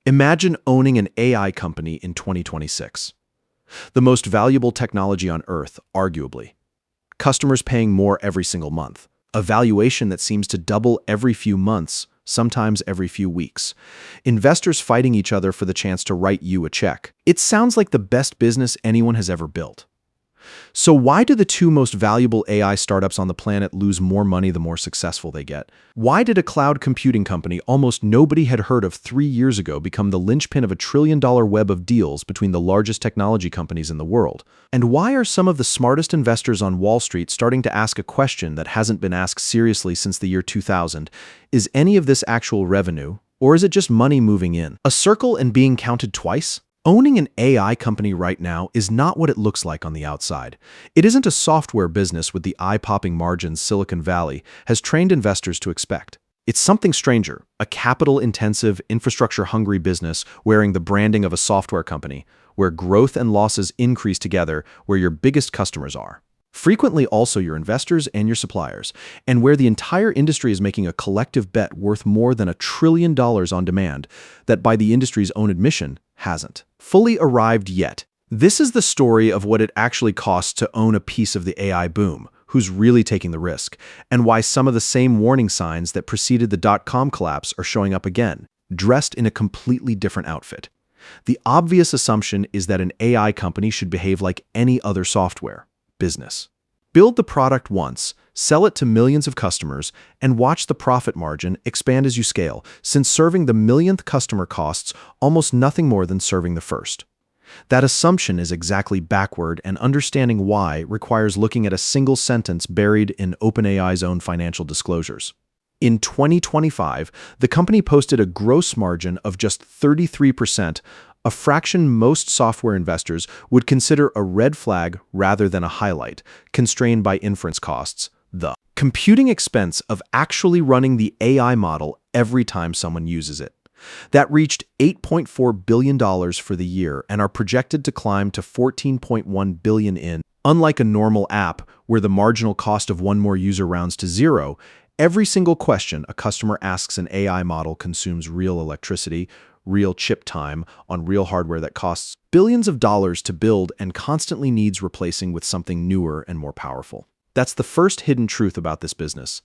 Imagine owning an AI company in 2026. The most valuable technology on Earth, arguably. Customers paying more every single month. A valuation that seems to double every few months, sometimes every few weeks. Investors fighting each other for the chance to write you a check. It sounds like the best business anyone has ever built. So why do the two most valuable AI startups on the planet lose more money the more successful they get? Why did a cloud computing company almost nobody had heard of 3 years ago become the linchpin of a trillion-dollar web of deals between the largest technology companies in the world? And why are some of the smartest investors on Wall Street starting to ask a question that hasn't been asked seriously since the year 2000? Is any of this actual revenue, or is it just money moving in? A circle and being counted twice? Owning an AI company right now is not what it looks like on the outside. It isn't a software business with the eye-popping margins Silicon Valley has trained investors to expect. It's something stranger, a capital-intensive, infrastructure-hungry business wearing the branding of a software company, where growth and losses increase together, where your biggest customers are. Frequently also your investors and your suppliers, and where the entire industry is making a collective bet worth more than $1 trillion on demand that, by the industry's own admission, hasn't fully arrived yet. This is the story of what it actually costs to own a piece of the AI boom, who's really taking the risk, and why some of the same warning signs that preceded the dot-com collapse are showing up again, dressed in a completely different outfit. The obvious assumption is that an AI company should behave like any other software business. Build the product once, sell it to millions of customers, and watch the profit margin expand as you scale, since serving the millionth customer costs almost nothing more than serving the first. That assumption is exactly backward, and understanding why requires looking at a single sentence buried in OpenAI's own financial disclosures. In 2025, the company posted a gross margin of just 33%, a fraction most software investors would consider a red flag rather than a highlight, constrained by inference costs. The computing expense of actually running the AI model every time someone uses it. That reached $8.4 billion for the year and are projected to climb to $14.1 billion in. Unlike a normal app, where the marginal cost of one more user rounds to zero, every single question a customer asks an AI model consumes real electricity, real chip time on real hardware that costs billions of dollars to build and constantly needs replacing with something newer and more powerful. That's the first hidden truth about this business.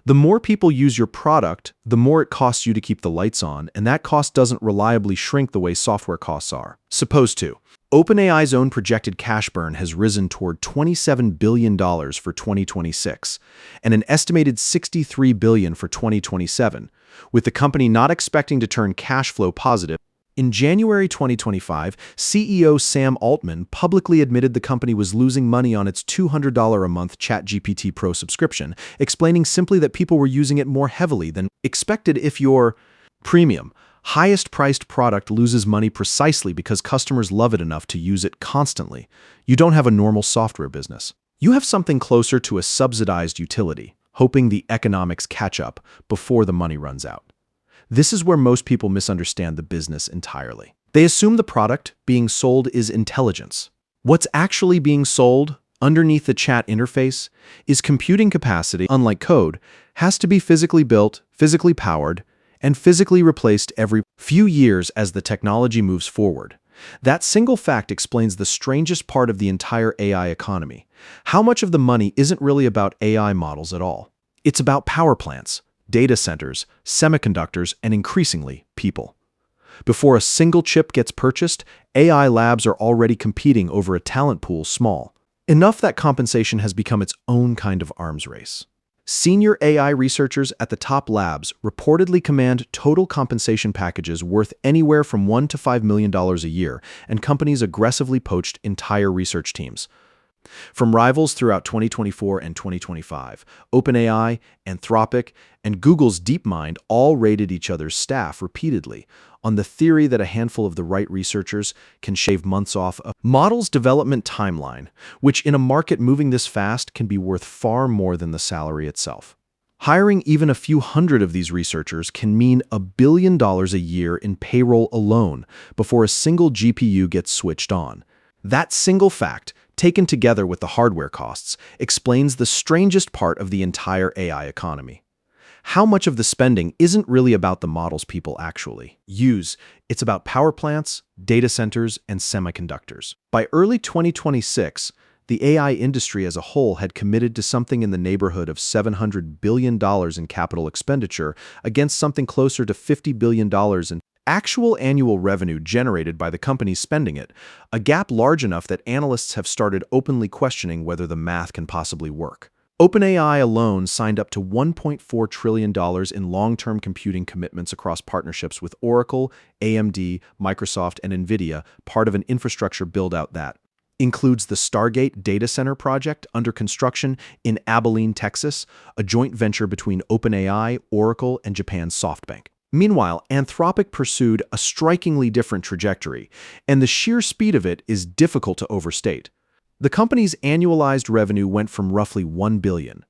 The more people use your product, the more it costs you to keep the lights on, and that cost doesn't reliably shrink the way software costs are supposed to. OpenAI's own projected cash burn has risen toward $27 billion for 2026 and an estimated $63 billion for 2027, with the company not expecting to turn cash flow positive. In January 2025, CEO Sam Altman publicly admitted the company was losing money on its $200 a month ChatGPT Pro subscription, explaining simply that people were using it more heavily than expected. If your premium, highest-priced product loses money precisely because customers love it enough to use it constantly, you don't have a normal software business. You have something closer to a subsidized utility, hoping the economics catch up before the money runs out. This is where most people misunderstand the business entirely. They assume the product being sold is intelligence. What's actually being sold underneath the chat interface is computing capacity. Unlike code, has to be physically built, physically powered, and physically replaced every few years as the technology moves forward. That single fact explains the strangest part of the entire AI economy. How much of the money isn't really about AI models at all? It's about power plants, data centers, semiconductors, and increasingly, people. Before a single chip gets purchased, AI labs are already competing over a talent pool small enough that compensation has become its own kind of arms race. Senior AI researchers at the top labs reportedly command total compensation packages worth anywhere from $1 to $5 million a year, and companies aggressively poached entire research teams. From rivals throughout 2024 and 2025, OpenAI, Anthropic, and Google's DeepMind all raided each other's staff repeatedly on the theory that a handful of the right researchers can shave months off a model's development timeline, which in a market moving this fast can be worth far more than the salary itself. Hiring even a few hundred of these researchers can mean $1 billion a year in payroll alone before a single GPU gets switched on. That single fact, taken together with the hardware costs, explains the strangest part of the entire AI economy. how much of the spending isn't really about the models people actually use. It's about power plants, data centers, and semiconductors. By early 2026, the AI industry as a whole had committed to something in the neighborhood of $700 billion in capital expenditure against something closer to $50 billion in actual annual revenue generated by the companies spending it, a gap large enough that analysts have started openly questioning whether the math can possibly work. OpenAI alone signed up to $1.4 trillion in long-term computing commitments across partnerships with Oracle, AMD, Microsoft, and NVIDIA, part of an infrastructure build-out that includes the Stargate data center project under construction in Abilene, Texas, a joint venture between OpenAI, Oracle, and Japan's SoftBank. Meanwhile, Anthropic pursued a strikingly different trajectory, and the sheer speed of it is difficult to overstate. The company's annualized revenue went from roughly $1 billion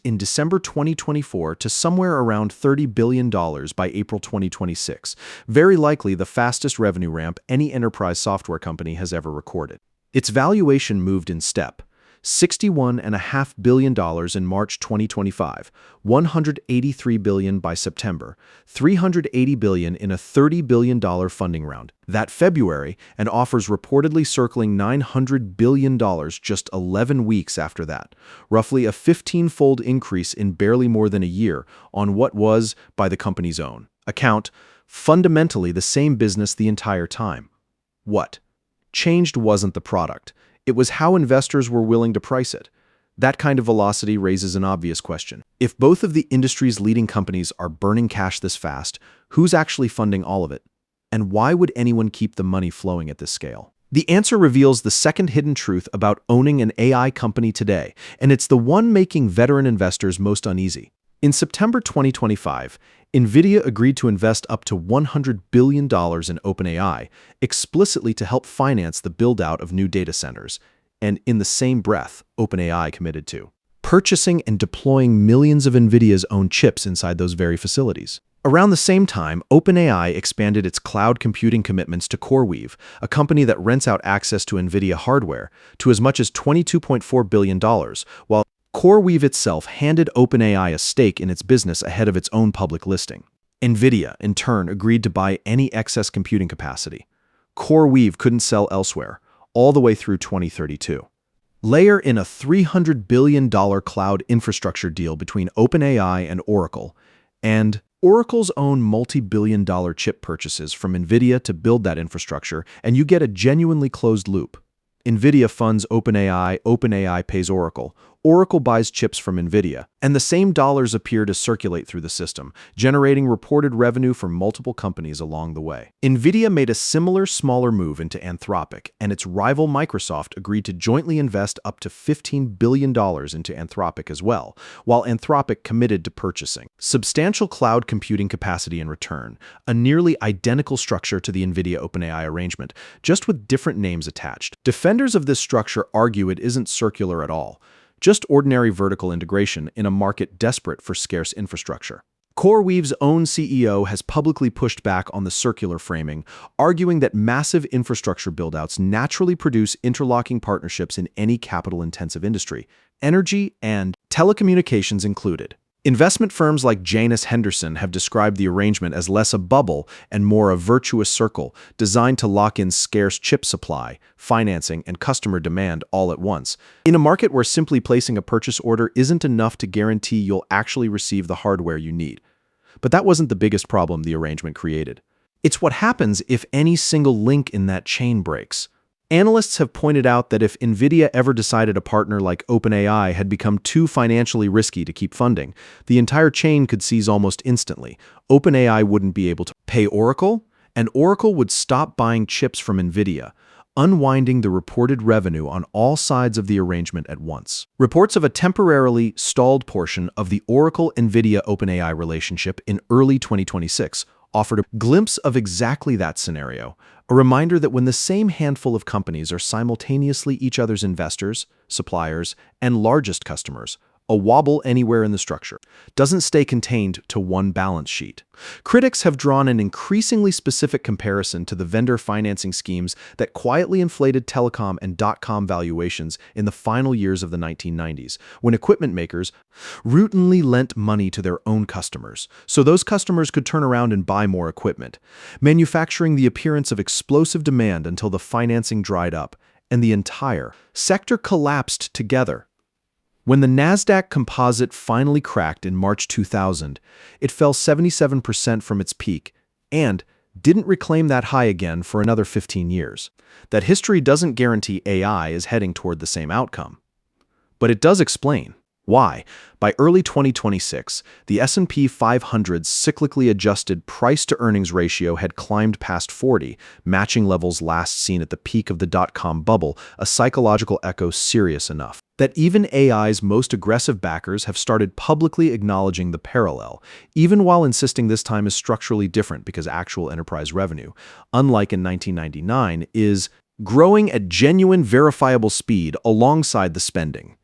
in December 2024 to somewhere around $30 billion by April 2026, very likely the fastest revenue ramp any enterprise software company has ever recorded. Its valuation moved in step: $61.5 billion in March 2025, $183 billion by September, $380 billion in a $30 billion funding round that February, and offers reportedly circling $900 billion just 11 weeks after that, roughly a 15-fold increase in barely more than a year on what was, by the company's own account, fundamentally the same business the entire time. What changed wasn't the product. It was how investors were willing to price it. That kind of velocity raises an obvious question. If both of the industry's leading companies are burning cash this fast, who's actually funding all of it? And why would anyone keep the money flowing at this scale? The answer reveals the second hidden truth about owning an AI company today, and it's the one making veteran investors most uneasy. In September 2025, NVIDIA agreed to invest up to $100 billion in OpenAI, explicitly to help finance the build-out of new data centers. And in the same breath, OpenAI committed to purchasing and deploying millions of NVIDIA's own chips inside those very facilities. Around the same time, OpenAI expanded its cloud computing commitments to CoreWeave, a company that rents out access to NVIDIA hardware, to as much as $22.4 billion, while CoreWeave itself handed OpenAI a stake in its business ahead of its own public listing. NVIDIA, in turn, agreed to buy any excess computing capacity CoreWeave couldn't sell elsewhere, all the way through 2032. Layer in a $300 billion cloud infrastructure deal between OpenAI and Oracle, and Oracle's own multi-billion-dollar chip purchases from NVIDIA to build that infrastructure, and you get a genuinely closed loop. NVIDIA funds OpenAI, OpenAI pays Oracle, Oracle buys chips from NVIDIA, and the same dollars appear to circulate through the system, generating reported revenue from multiple companies along the way. NVIDIA made a similar smaller move into Anthropic, and its rival Microsoft agreed to jointly invest up to $15 billion into Anthropic as well, while Anthropic committed to purchasing substantial cloud computing capacity in return, a nearly identical structure to the NVIDIA OpenAI arrangement, just with different names attached. Defenders of this structure argue it isn't circular at all, just ordinary vertical integration in a market desperate for scarce infrastructure. CoreWeave's own CEO has publicly pushed back on the circular framing, arguing that massive infrastructure buildouts naturally produce interlocking partnerships in any capital-intensive industry, energy and telecommunications included. Investment firms like Janus Henderson have described the arrangement as less a bubble and more a virtuous circle designed to lock in scarce chip supply, financing, and customer demand all at once, in a market where simply placing a purchase order isn't enough to guarantee you'll actually receive the hardware you need. But that wasn't the biggest problem the arrangement created. It's what happens if any single link in that chain breaks. Analysts have pointed out that if NVIDIA ever decided a partner like OpenAI had become too financially risky to keep funding, the entire chain could seize almost instantly. OpenAI wouldn't be able to pay Oracle, and Oracle would stop buying chips from NVIDIA, unwinding the reported revenue on all sides of the arrangement at once. Reports of a temporarily stalled portion of the Oracle-NVIDIA-OpenAI relationship in early 2026 offered a glimpse of exactly that scenario, a reminder that when the same handful of companies are simultaneously each other's investors, suppliers, and largest customers, a wobble anywhere in the structure, doesn't stay contained to one balance sheet. Critics have drawn an increasingly specific comparison to the vendor financing schemes that quietly inflated telecom and dot-com valuations in the final years of the 1990s, when equipment makers routinely lent money to their own customers, so those customers could turn around and buy more equipment, manufacturing the appearance of explosive demand until the financing dried up, and the entire sector collapsed together. When the Nasdaq Composite finally cracked in March 2000, it fell 77% from its peak and didn't reclaim that high again for another 15 years. That history doesn't guarantee AI is heading toward the same outcome. But it does explain why, by early 2026, the S&P 500's cyclically adjusted price-to-earnings ratio had climbed past 40, matching levels last seen at the peak of the dot-com bubble, a psychological echo serious enough that even AI's most aggressive backers have started publicly acknowledging the parallel, even while insisting this time is structurally different because actual enterprise revenue, unlike in 1999, is growing at genuine, verifiable speed alongside the spending.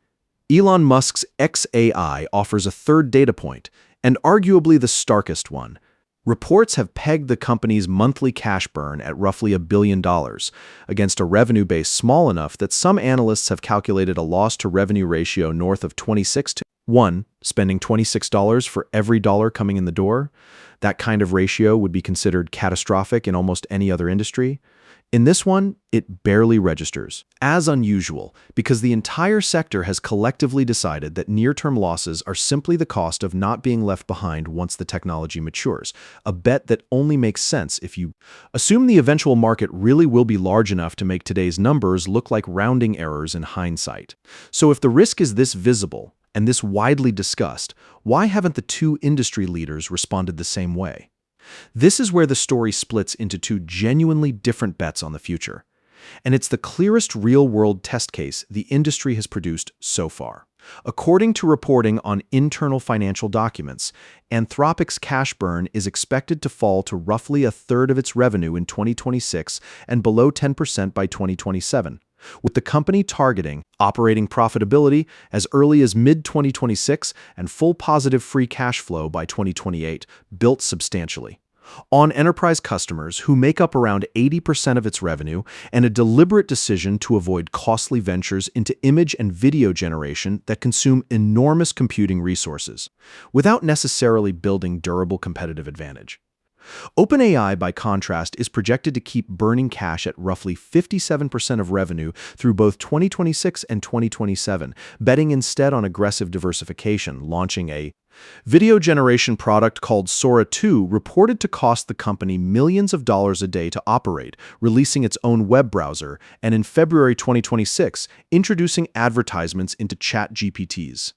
Elon Musk's XAI offers a third data point, and arguably the starkest one. Reports have pegged the company's monthly cash burn at roughly $1 billion, against a revenue base small enough that some analysts have calculated a loss-to-revenue ratio north of 26 to 1, spending $26 for every dollar coming in the door. That kind of ratio would be considered catastrophic in almost any other industry. In this one, it barely registers. As unusual, because the entire sector has collectively decided that near-term losses are simply the cost of not being left behind once the technology matures, a bet that only makes sense if you assume the eventual market really will be large enough to make today's numbers look like rounding errors in hindsight. So if the risk is this visible and this widely discussed, why haven't the two industry leaders responded the same way? This is where the story splits into two genuinely different bets on the future. And it's the clearest real-world test case the industry has produced so far. According to reporting on internal financial documents, Anthropic's cash burn is expected to fall to roughly a third of its revenue in 2026 and below 10% by 2027, with the company targeting operating profitability as early as mid-2026 and full positive free cash flow by 2028, built substantially on enterprise customers who make up around 80% of its revenue, and a deliberate decision to avoid costly ventures into image and video generation that consume enormous computing resources, without necessarily building durable competitive advantage. OpenAI, by contrast, is projected to keep burning cash at roughly 57% of revenue through both 2026 and 2027, betting instead on aggressive diversification, launching a video generation product called Sora 2, reported to cost the company millions of dollars a day to operate, releasing its own web browser, and in February 2026, introducing advertisements into ChatGPTs.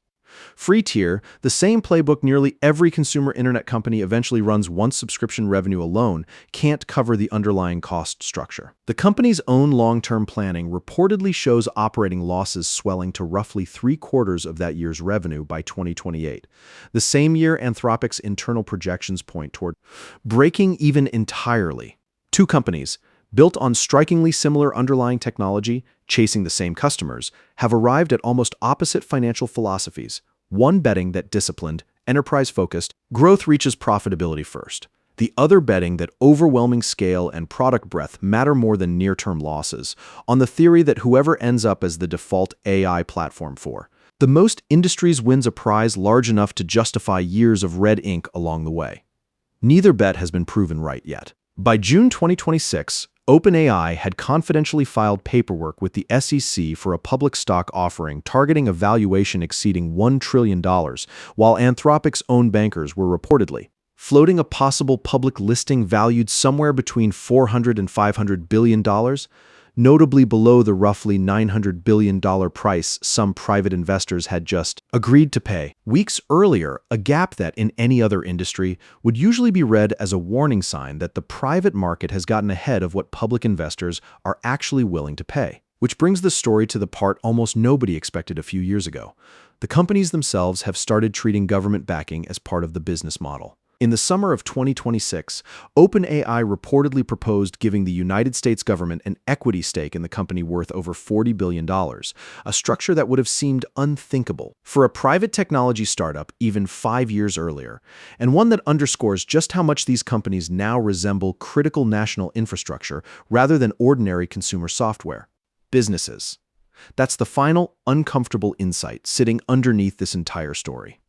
Free tier, the same playbook nearly every consumer internet company eventually runs once subscription revenue alone, can't cover the underlying cost structure. The company's own long-term planning reportedly shows operating losses swelling to roughly 3/4 of that year's revenue by 2028. The same year, Anthropic's internal projections point toward breaking even entirely. Two companies, built on strikingly similar underlying technology, chasing the same customers, have arrived at almost opposite financial philosophies, one betting that disciplined, enterprise-focused growth reaches profitability first, the other betting that overwhelming scale and product breadth matter more than near-term losses, on the theory that whoever ends up as the default AI platform for the most industries wins a prize large enough to justify years of red ink along the way. Neither bet has been proven right yet. By June 2026, OpenAI had confidentially filed paperwork with the SEC for a public stock offering targeting a valuation exceeding $1 trillion, while Anthropic's own bankers were reportedly floating a possible public listing valued somewhere between $400 and $500 billion, notably below the roughly $900 billion price some private investors had just agreed to pay. Weeks earlier, a gap that, in any other industry, would usually be read as a warning sign that the private market has gotten ahead of what public investors are actually willing to pay. Which brings the story to the part almost nobody expected a few years ago. The companies themselves have started treating government backing as part of the business model. In the summer of 2026, OpenAI reportedly proposed giving the United States government an equity stake in the company worth over $40 billion, a structure that would have seemed unthinkable for a private technology startup even 5 years earlier, and one that underscores just how much these companies now resemble critical national infrastructure rather than ordinary consumer software. Businesses. That's the final, uncomfortable insight sitting underneath this entire story.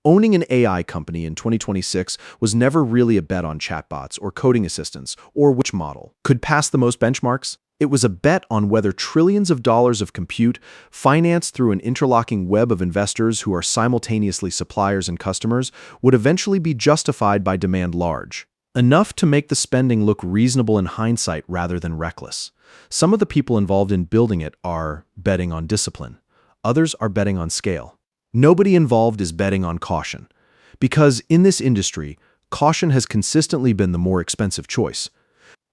Owning an AI company in 2026 was never really a bet on chatbots or coding assistants or which model could pass the most benchmarks. It was a bet on whether trillions of dollars of compute, financed through an interlocking web of investors who are simultaneously suppliers and customers, would eventually be justified by demand large, enough to make the spending look reasonable in hindsight rather than reckless. Some of the people involved in building it are betting on discipline. Others are betting on scale. Nobody involved is betting on caution, because in this industry, caution has consistently been the more expensive choice.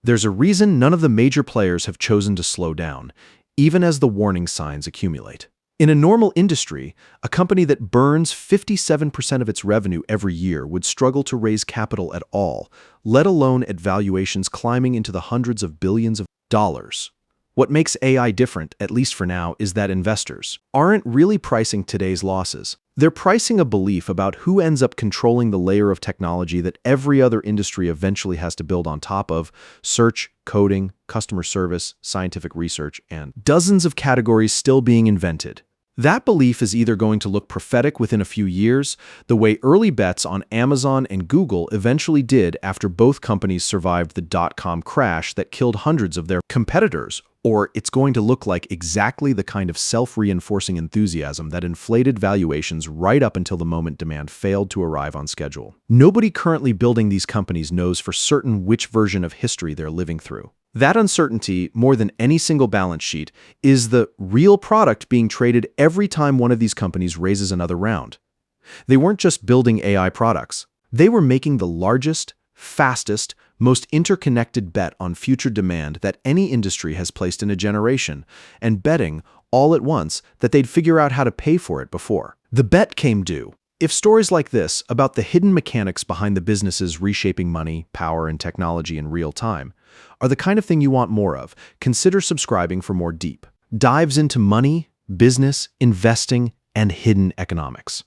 There's a reason none of the major players have chosen to slow down, even as the warning signs accumulate. In a normal industry, a company that burns 57% of its revenue every year would struggle to raise capital at all, let alone at valuations climbing into the hundreds of billions of dollars. What makes AI different, at least for now, is that investors aren't really pricing today's losses. They're pricing a belief about who ends up controlling the layer of technology that every other industry eventually has to build on top of: search, coding, customer service, scientific research, and dozens of categories still being invented. That belief is either going to look prophetic within a few years, the way early bets on Amazon and Google eventually did after both companies survived the dot-com crash that killed hundreds of their competitors, or it's going to look like exactly the kind of self-reinforcing enthusiasm that inflated valuations right up until the moment demand failed to arrive on schedule. Nobody currently building these companies knows for certain which version of history they're living through. That uncertainty, more than any single balance sheet, is the real product being traded every time one of these companies raises another round. They weren't just building AI products. They were making the largest, fastest, most interconnected bet on future demand that any industry has placed in a generation, and betting, all at once, that they'd figure out how to pay for it before. The bet came due. If stories like this, about the hidden mechanics behind the businesses reshaping money, power, and technology in real time, are the kind of thing you want more of, consider subscribing for more deep dives into money, business, investing, and hidden economics.